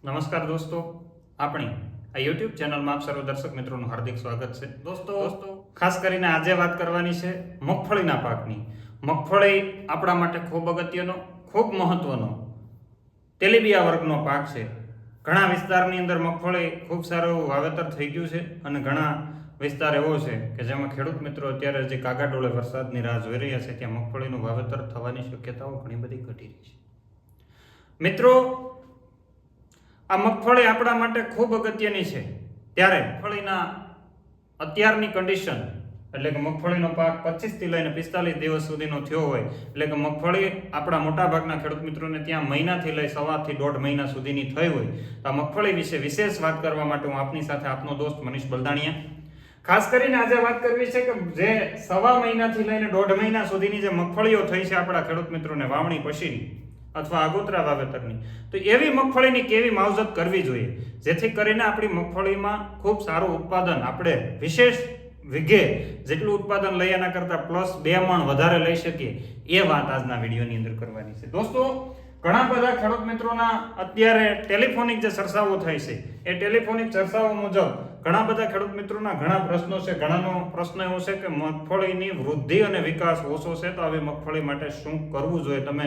નમસ્કાર દોસ્તો, આપણી આ યુટ્યુબ ચેનલમાં આપ સર્વ દર્શક મિત્રોનું હાર્દિક સ્વાગત છે. દોસ્તો ખાસ કરીને આજે વાત કરવાની છે મગફળીના પાકની. મગફળી આપણા માટે ખૂબ અગત્યનો, ખૂબ મહત્વનો તેલીબિયા વર્ગનો પાક છે. ઘણા વિસ્તારની અંદર મગફળી ખૂબ સારું એવું વાવેતર થઈ ગયું છે અને ઘણા વિસ્તાર એવો છે કે જેમાં ખેડૂત મિત્રો અત્યારે જે કાગાડોળે વરસાદની રાહ જોઈ રહ્યા છે ત્યાં મગફળીનું વાવેતર થવાની શક્યતાઓ ઘણી બધી ઘટી રહી છે. મિત્રો, આ મગફળી આપણા માટે ખૂબ અગત્યની છે. ત્યારે મગફળીના અત્યારની કન્ડિશન એટલે કે મગફળીનો પાક 25 થી લઈને 45 દિવસ સુધીનો થયો હોય એટલે કે મગફળી આપણા મોટાભાગના ખેડૂત મિત્રોને ત્યાં મહિનાથી લઈ સવાથી 1.5 મહિના સુધીની થઈ હોય તો આ મગફળી વિશે વિશેષ વાત કરવા માટે હું આપની સાથે આપનો દોસ્ત મનીષ બલદાણિયા. ખાસ કરીને આજે વાત કરવી છે કે જે સવા મહિનાથી લઈને 1.5 મહિના સુધીની જે મગફળીઓ થઈ છે આપણા ખેડૂત મિત્રોને વાવણી પછીની અથવા આગોતરા વાવેતરની, તો એવી મગફળીની કેવી માવજત કરવી જોઈએ જેથી કરીને આપણી મગફળીમાં ખૂબ સારું ઉત્પાદન, આપણે વિશેષ વીઘે જેટલું ઉત્પાદન લઈ એના કરતાં +2 મણ વધારે લઈ શકીએ, એ વાત આજના વિડીયોની અંદર કરવાની છે. દોસ્તો, ઘણા બધા ખેડૂત મિત્રોના અત્યારે ટેલિફોનિક જે ચર્ચાઓ થાય છે એ ટેલિફોનિક ચર્ચાઓ મુજબ ઘણા બધા ખેડૂત મિત્રોના ઘણા પ્રશ્નો છે. ઘણાનો પ્રશ્ન એવો છે કે મગફળીની વૃદ્ધિ અને વિકાસ ઓછો છે, તો આવી મગફળી માટે શું કરવું જોઈએ. તમે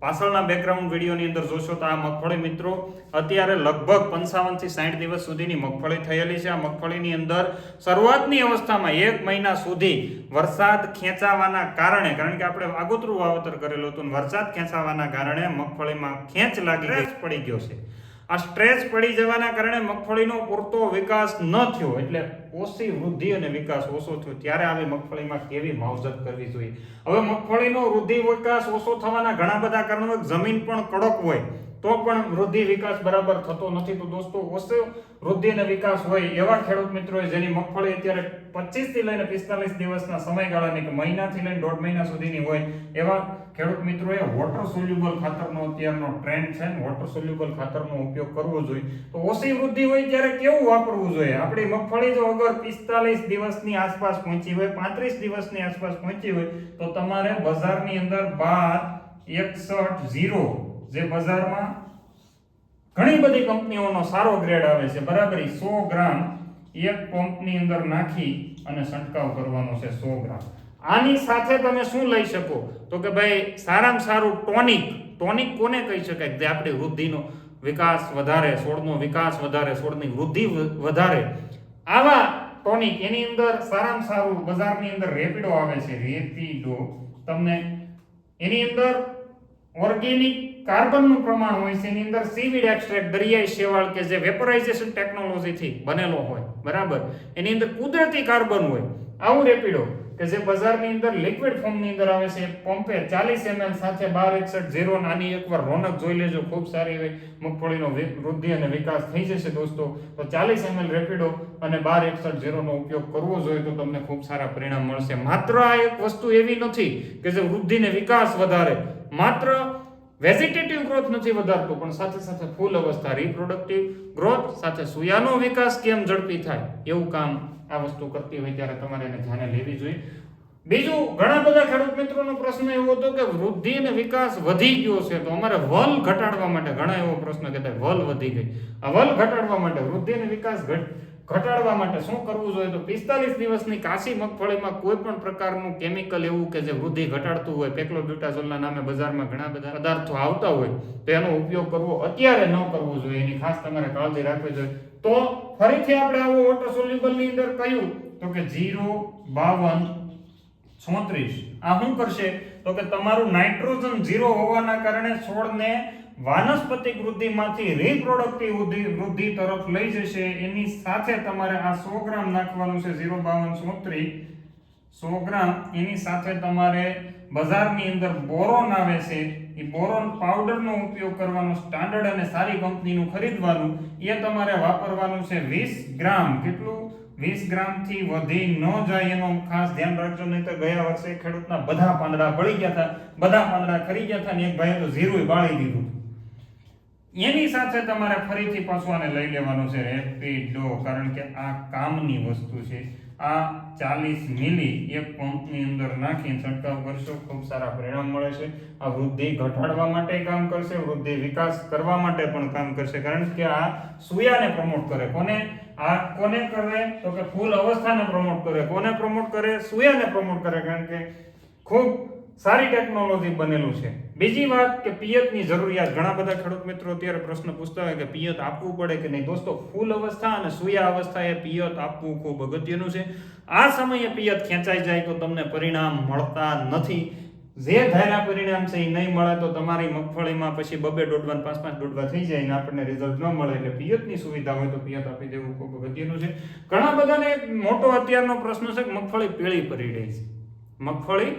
પાછળના બેકગ્રાઉન્ડ વિડીયોની અંદર જોશો તો આ મગફળી મિત્રો અત્યારે લગભગ 55 થી 60 દિવસ સુધીની મગફળી થયેલી છે. આ મગફળીની અંદર શરૂઆતની અવસ્થામાં 1 મહિના સુધી વરસાદ ખેંચાવાના કારણે, કારણ કે આપણે આગોતરું વાવેતર કરેલું હતું, વરસાદ ખેંચાવાના કારણે મગફળીમાં ખેંચ લાગી પડી ગયો છે. આ સ્ટ્રેચ પડી જવાના કારણે મગફળીનો પૂરતો વિકાસ ન થયો, એટલે ઓછી વૃદ્ધિ અને વિકાસ ઓછો થયો. ત્યારે આવી મગફળીમાં કેવી માવજત કરવી જોઈએ. હવે મગફળીનો વૃદ્ધિ વિકાસ ઓછો થવાના ઘણા બધા કારણો, જમીન પણ કડક હોય તો પણ વૃદ્ધિ વિકાસ બરાબર થતો નથી. તો દોસ્તો, ઓછો વૃદ્ધિ અને વિકાસ હોય એવા ખેડૂત મિત્રોએ જેની મગફળી અત્યારે 25 થી લઈને 45 દિવસના સમયગાળાની કે મહિનાથી લઈને 1.5 મહિના સુધીની હોય એવા ખેડૂત મિત્રોએ વોટર સોલ્યુબલ ખાતરનો અત્યારનો ટ્રેન્ડ છે, વોટર સોલ્યુબલ ખાતરનો ઉપયોગ કરવો જોઈએ. તો ઓછી વૃદ્ધિ હોય ત્યારે કેવું વાપરવું જોઈએ. આપણી મગફળી જો અગર 45 દિવસની આસપાસ પહોંચી હોય, 35 દિવસની આસપાસ પહોંચી હોય તો તમારે બજારની અંદર 1261 જે બજારમાં ઘણી બધી કંપનીઓનો સારો ગ્રેડ આવે છે, બરાબર, 100 ગ્રામ એક પંપની અંદર નાખી અને છંટકાવ કરવાનો છે. 100 ગ્રામ. આની સાથે તમે શું લઈ શકો તો કે ભાઈ સારામાં સારું ટોનિક કોને કહી શકાય? જે આપણી વૃદ્ધિનો વિકાસ વધારે, છોડનો વિકાસ વધારે, છોડની વૃદ્ધિ વધારે, આવા ટોનિક એની અંદર સારામાં સારું બજારની અંદર રેપિડો આવે છે. રેપિડો તમને એની અંદર ઓર્ગેનિક કાર્બનનું પ્રમાણ હોય છે. એની અંદર સીવીડ એક્સ્ટ્રેક્ટ, દરિયાઈ શેવાળ કે જે વેપોરાઇઝેશન ટેકનોલોજીથી બનેલો હોય, બરાબર, એની અંદર કુદરતી કાર્બન હોય. આવું રેપિડો કે જે બજારની અંદર લિક્વિડ ફોર્મની અંદર આવે છે, પંપે 40 ml સાથે 1261 નાની એકવાર રોનક જોઈ લેજો. ખૂબ સારી એવી મગફળીનો વૃદ્ધિ અને વિકાસ થઈ જશે દોસ્તો. તો 40 ml રેપિડો અને 1261 નો ઉપયોગ કરવો જોઈએ તો તમને ખૂબ સારા પરિણામ મળશે. માત્ર આ એક વસ્તુ એવી નથી કે જે વૃદ્ધિ ને વિકાસ વધારે, માત્ર વેજીટેટિવ ગ્રોથ નથી વધારતું, પણ સાથે સાથે ફૂલ અવસ્થા, રિપ્રોડક્ટિવ ગ્રોથ સાથે સુયાનો વિકાસ કેમ ઝડપી થાય એવું કામ આ વસ્તુ કરતી હોય ત્યારે તમારે એને ધ્યાને લેવી જોઈએ. બીજું, ઘણા બધા ખેડૂત મિત્રોનો પ્રશ્ન એવો હતો કે વૃદ્ધિ અને વિકાસ વધી ગયો છે તો અમારે વલ ઘટાડવા માટે, ઘણા એવો પ્રશ્ન કહેતા વલ વધી ગઈ. આ વલ ઘટાડવા માટે, વૃદ્ધિ અને વિકાસ ઘટાડવા માટે શું કરવું જોઈએ? તો 45 દિવસની કાચી મગફળીમાં કોઈ પણ પ્રકારનું કેમિકલ એવું કે જે વૃદ્ધિ ઘટાડતું હોય, પેક્લોબ્યુટાઝોલના નામે બજારમાં ઘણા બધા પદાર્થો આવતા હોય તો એનો ઉપયોગ કરવો અત્યારે ન કરવો જોઈએ. એની ખાસ તમારે કાળજી રાખવી જોઈએ. તો ફરીથી આપણે આવો વોટર સોલ્યુબલની અંદર કહ્યું તો કે 05236 આ શું કરશે તો કે તમારું નાઇટ્રોજન 0 હોવાના કારણે છોડને વાનસ્પતિક વૃદ્ધિમાંથી રિપ્રોડક્ટિવ વૃદ્ધિ તરફ લઈ જશે. એની સાથે તમારે આ 100 ગ્રામ નાખવાનું છે. 05236 100 ગ્રામ. એની સાથે તમારે બજારની અંદર બોરોન આવે છે, એ બોરોન પાવડરનો ઉપયોગ કરવાનો, સ્ટાન્ડર્ડ અને સારી કંપનીનું ખરીદવાનું. એ તમારે વાપરવાનું છે 20 ગ્રામ. કેટલું? 20 ગ્રામથી વધી ન જાય એનો ખાસ ધ્યાન રાખજો, નહીં તો ગયા વર્ષે ખેડૂતના બધા પાંદડા બળી ગયા હતા, બધા પાંદડા ખરી ગયા હતા ને એક ભાઈએ તો જીરું બાળી દીધું. એની સાથે તમારે ફરીથી પાછું આને લઈ લેવાનું છે રેપિડો, કારણ કે આ કામની વસ્તુ છે. આ 40 મિલી એક પંપની અંદર નાખીને છંટકાવ કરશો, ખૂબ સારા પરિણામ મળે છે. આ વૃદ્ધિ ઘટાડવા માટે કામ કરશે, વૃદ્ધિ વિકાસ કરવા માટે પણ કામ કરશે, કારણ કે આ સૂયાને પ્રમોટ કરે. કોને કરે તો કે ફૂલ અવસ્થાને પ્રમોટ કરે. કોને પ્રમોટ કરે? સૂયાને પ્રમોટ કરે, કારણ કે ખૂબ સારી ટેકનોલોજી બનેલું છે. બીજી વાત કે પિયતની જરૂરિયાત. ઘણા બધા ખેડૂત મિત્રો અત્યારે પ્રશ્ન પૂછતા હોય કે પિયત આપવું પડે કે નહીં. દોસ્તો, ફૂલ અવસ્થા અને સૂયા અવસ્થાએ પિયત આપવું ખૂબ અગત્યનું છે. આ સમયે પિયત ખેંચાઈ જાય તો તમને પરિણામ મળતા નથી. જે ધાર્યા પરિણામ છે એ નહીં મળે તો તમારી મગફળીમાં પછી 2 દોડવા 5 દોડવા થઈ જાય અને આપણને રિઝલ્ટ ન મળે. એટલે પિયતની સુવિધા હોય તો પિયત આપી દેવું ખૂબ અગત્યનું છે. ઘણા બધાને એક મોટો અત્યારનો પ્રશ્ન છે કે મગફળી પીળી પડી રહી છે. મગફળી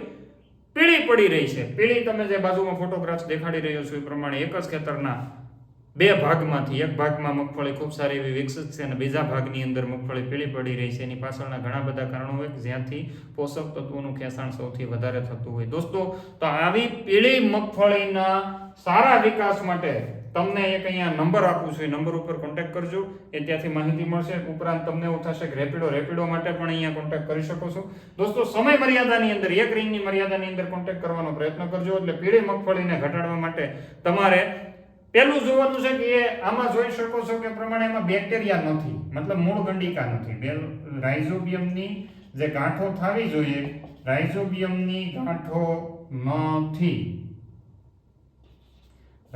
પીળી પડી રહી છે. પીળી તમે જે બાજુમાં ફોટોગ્રાફ્સ દેખાડી રહ્યો છો એ પ્રમાણે એક જ ખેતરના 2 ભાગમાંથી એક ભાગમાં મગફળી ખૂબ સારી એવી વિકસિત છે અને બીજા ભાગની અંદર મગફળી પીળી પડી રહી છે. એની પાછળના ઘણા બધા કારણો હોય જ્યાંથી પોષક તત્વોનું ખેંચાણ સૌથી વધારે થતું હોય. દોસ્તો, તો આવી પીળી મગફળીના સારા વિકાસ માટે તમને એક અહીંયા નંબર આપું છું, એ નંબર ઉપર કોન્ટેક્ટ કરજો. એ ત્યાંથી માહિતી મળશે. ઉપરાંત તમને એવું થશે કે રેપિડો માટે પણ અહીંયા કોન્ટેક્ટ કરી શકો છો. દોસ્તો, સમય મર્યાદાની અંદર 1 રિંગની મર્યાદાની અંદર કોન્ટેક્ટ કરવાનો પ્રયત્ન કરજો. એટલે પીળી મગફળીને ઘટાડવા માટે તમારે પેલું જોવાનું છે કે આમાં જોઈ શકો છો કે પ્રમાણે એમાં બેક્ટેરિયા નથી, મતલબ મૂળ ગંડિકા નથી. રાઇઝોબિયમની જે ગાંઠો થવી જોઈએ, રાઇઝોબિયમની ગાંઠો નથી.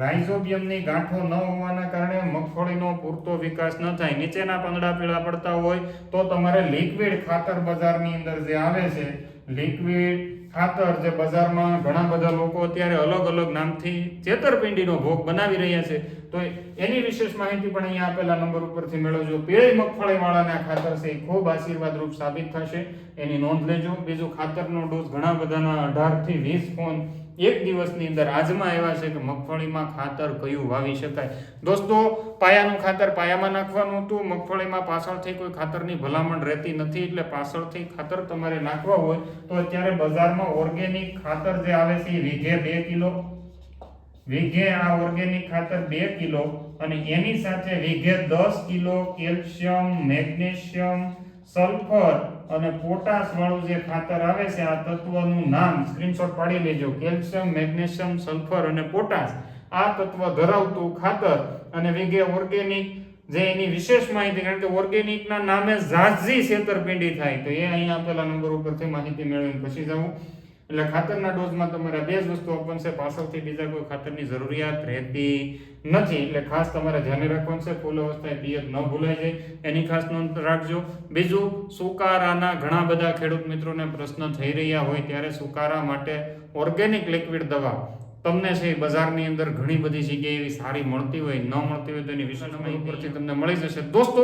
રાઇઝોબિયમની ગાંઠો ન હોવાના કારણે મગફળીનો પૂરતો વિકાસ ન થાય. નીચેના પાંદડા પીળા પડતા હોય તો તમારે લિક્વિડ ખાતર બજારની અંદર જે આવે છે, લિક્વિડ ખાતર જે બજારમાં ઘણા બધા લોકો અત્યારે અલગ અલગ નામથી છેતરપિંડીનો ભોગ બનાવી રહ્યા છે, તો એની વિશેષ માહિતી પણ અહીંયા આપેલા નંબર ઉપરથી મેળવજો. પીળી મગફળી વાળાના ખાતર છે એ ખૂબ આશીર્વાદરૂપ સાબિત થશે, એની નોંધ લેજો. બીજું, ખાતરનો ડોઝ ઘણા બધાના 18 થી 20 ફોન એક દિવસની અંદર આજમાં એવા છે કે મગફળીમાં ખાતર કયું વાવી શકાય. દોસ્તો, પાયાનું ખાતર પાયામાં નાખવાનું હતું. મગફળીમાં પાછળથી કોઈ ખાતરની ભલામણ રહેતી નથી, એટલે પાછળથી ખાતર તમારે નાખવા હોય તો અત્યારે બજારમાં ઓર્ગેનિક ખાતર જે આવે છે એ વીઘે 2 કિલો, વીઘે આ ઓર્ગેનિક ખાતર 2 કિલો અને એની સાથે વીઘે 10 કિલો કેલ્શિયમ, મેગ્નેશિયમ, સલ્ફર અને પોટાશ વાળું જે ખાતર આવે છે, આ તત્વનું નામ સ્ક્રીનશોટ પાડી લેજો. કેલ્શિયમ, મેગ્નેશિયમ, સલ્ફર અને પોટાશ આ તત્વ ધરાવતું ખાતર અને વીઘે ઓર્ગેનિક, જે એની વિશેષ માહિતી, કારણ કે ઓર્ગેનિકના નામે ઝાઝી છેતરપિંડી થાય, તો એ અહીંયા આપેલા નંબર ઉપરથી માહિતી મેળવીને પછી જવું. એટલે ખાતરના ડોઝમાં તમારે 2 જ વસ્તુ આપવાની છે, પાછળથી બીજા કોઈ ખાતરની જરૂરિયાત રહેતી નથી. એટલે ખાસ તમારે ધ્યાન રાખવાનું છે, ફૂલ અવસ્થાએ પિયત ન ભૂલાઈ જાય એની ખાસ નોંધ રાખજો. બીજું, સુકારાના ઘણા બધા ખેડૂત મિત્રોને પ્રશ્ન થઈ રહ્યા હોય ત્યારે સુકારા માટે ઓર્ગેનિક લિક્વિડ દવા તમને છે બજારની અંદર ઘણી બધી જગ્યાએ એવી સારી મળતી હોય, ન મળતી હોય તો એની વિશેષ માહિતી ઉપરથી તમને મળી જશે. દોસ્તો,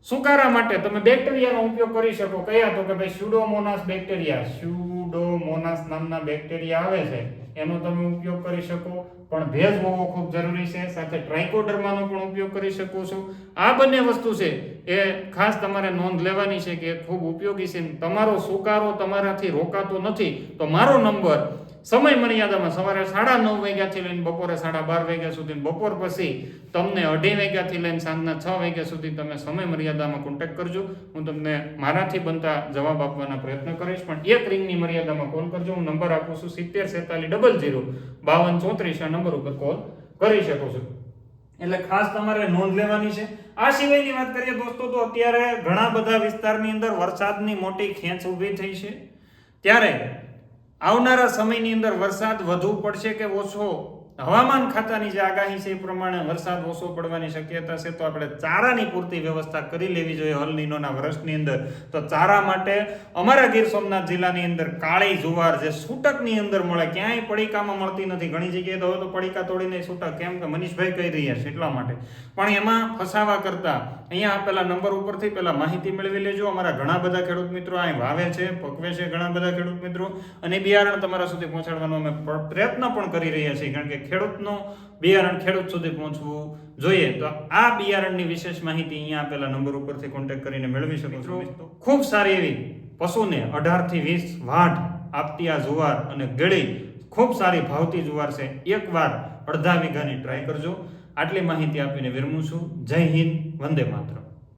સુકારા માટે તમે બેક્ટેરિયાનો ઉપયોગ કરી શકો. કયા? તો કે ભાઈ સ્યુડોમોનાસ બેક્ટેરિયા, સ્યુડોમોનાસ નામના બેક્ટેરિયા આવે છે, એનો તમે ઉપયોગ કરી શકો. પણ ભેજ હોવો ખૂબ જરૂરી છે. સાથે ટ્રાઇકોડર્માનો પણ ઉપયોગ કરી શકો છો. આ બંને વસ્તુ છે એ ખાસ તમારે નોંધ લેવાની છે કે ખૂબ ઉપયોગી છે. તમારો સુકારો તમારાથી રોકાતો નથી તો મારો નંબર સમય મર્યાદામાં સવારે 9:30 વાગ્યાથી લઈને બપોરે 12:30 વાગ્યા સુધી, બપોર પછી તમને 2:30 વાગ્યાથી લઈને સાંજના 6 વાગ્યા સુધી તમે સમય મર્યાદામાં કોન્ટેક્ટ કરજો. હું તમને મારાથી બનતા જવાબ આપવાના પ્રયત્ન કરીશ. પણ 1 રિંગની મર્યાદામાં કોલ કરજો. હું નંબર આપું છું 70 47 00 52 34. આ નંબર ઉપર કોલ કરી શકો છો. એટલે ખાસ તમારે નોંધ લેવાની છે. આ સિવાયની વાત કરીએ દોસ્તો, તો અત્યારે ઘણા બધા વિસ્તારની અંદર વરસાદની મોટી ખેંચ ઊભી થઈ છે. ત્યારે આવનારા સમયની અંદર વરસાદ વધુ પડશે કે ઓછો, હવામાન ખાતાની જે આગાહી છે એ પ્રમાણે વરસાદ ઓછો પડવાની શક્યતા છે. તો આપણે ચારાની પૂરતી વ્યવસ્થા કરી લેવી જોઈએ. અલ નીનોના વર્ષની અંદર તો ચારા માટે અમારા ગીર સોમનાથ જિલ્લાની અંદર કાળી જુવાર જે છૂટકની અંદર મળે, ક્યાંય પડીકામાં મળતી નથી. ઘણી જગ્યાએ તો હવે તો પડીકા તોડીને છૂટક, કેમ કે મનીષભાઈ કહી રહ્યા છે એટલા માટે. પણ એમાં ફસાવા કરતા અહીંયા આપેલા નંબર ઉપરથી પહેલા માહિતી મેળવી લેજો. અમારા ઘણા બધા ખેડૂત મિત્રો અહીં વાવે છે, પકવે છે ઘણા બધા ખેડૂત મિત્રો, અને બિયારણ તમારા સુધી પહોંચાડવાનો અમે પ્રયત્ન પણ કરી રહ્યા છીએ, કારણ કે ખેડૂતનું બિયારણ ખેડૂત સુધી પહોંચવું જોઈએ. તો આ બિયારણની વિશેષ માહિતી અહીંયા આપેલા નંબર ઉપરથી કોન્ટેક્ટ કરીને મેળવી શકો છો. ખૂબ સારી એવી પશુને 18 થી 20 વાઢ આપતી આ જુવાર અને ગળી ખૂબ સારી ભાવતી જુવાર છે. એકવાર અડધા વીઘાની ટ્રાય કરજો. આટલી માહિતી આપીને વિરમું છું. જય હિન્દ, વંદે માતરમ.